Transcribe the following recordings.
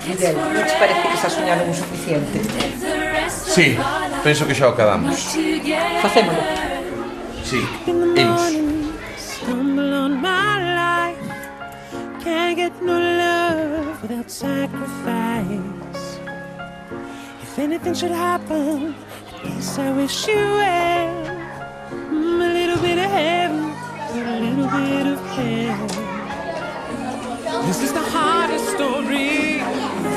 Miguel, non te parece que xa soñaron o suficiente? Sí, penso que xa o acabamos. Facémolo. Sí, imos. Stumble on my life. Can't get no love without sacrifice. If anything should happen, at least I wish you well. A little bit of heaven, a little bit of hell. This is the hardest story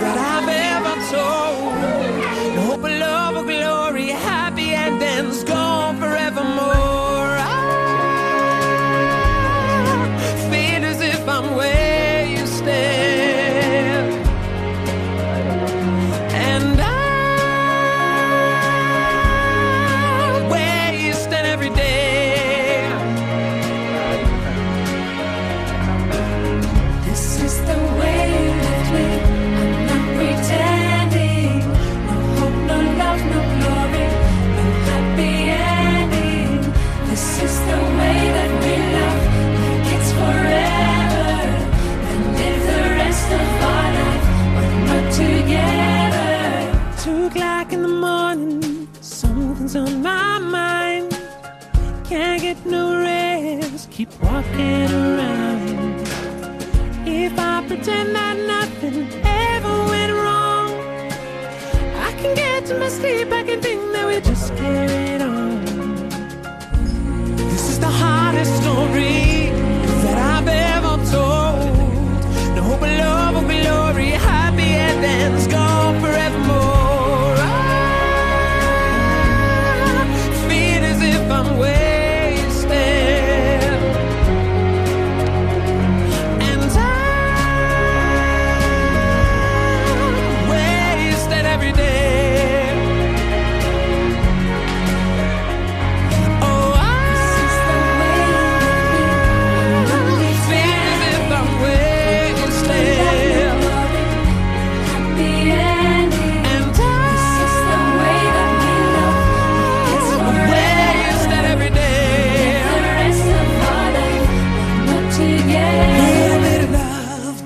that I've ever told. No hope of love or glory, happy endings gone forevermore. I feel as if I'm where you stand, and I'm where you stand every day. This is the way you left me. I'm not pretending. No hope, no love, no glory, no happy ending. This is the way that we love, like it's forever, and live the rest of our life, but not together. 2:00 in the morning, something's on my mind. Can't get no rest, keep walking around. If I pretend that nothing ever went wrong, I can get to my sleep, I can think that we just carried on. This is the hardest story that I've ever told. No hope of love or glory, happy endings gone forevermore. I feel as if I'm where you stand, and I'm where you stand every day. Oh, This is the way you left me. I feel as if I'm where you stand, Happy ending. and This is the way that we love, like it's I'm where forever. you stand every day. The rest of our life, not together. Little bit of love.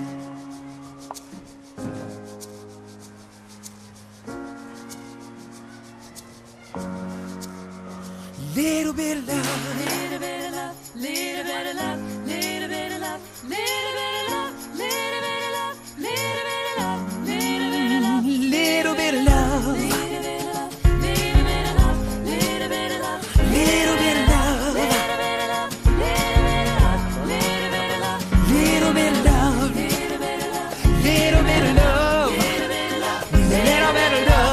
Little bit of love. Little bit of love, little bit of love, little bit of love, little bit of love, little bit of love, little bit of love, little bit of love, Little bit of love. little bit of love, little bit of love, little bit of love, Little bit of love. little bit of love, little bit of love, little bit of love, Little bit of love. little bit of love, Little bit of love. little bit of love, Little bit of love.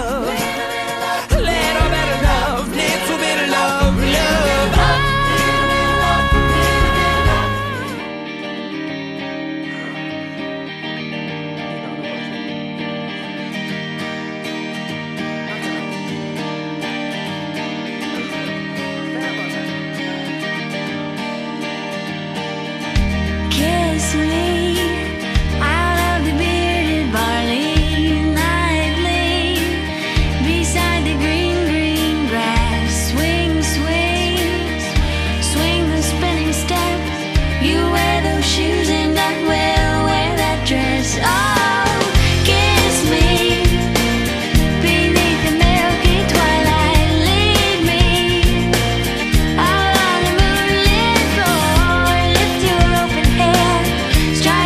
Little bit of love. Little bit of love. Love. kiss me out of the bearded barley nightly, beside the green, green grass. Swing, swing, swing the spinning step. You wear those shoes and I will wear that dress. Oh, kiss me beneath the milky twilight. Lead me out on the moonlit floor. Lift your open hair, strike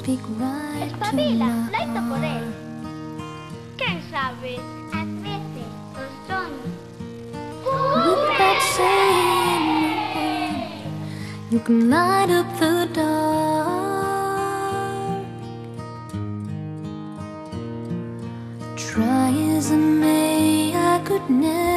speak right to Espabila, my loito por el. heart. Quen sabe? Ás veces, os soños. Without saying a word, you can light up the dark. Try as I may, I could never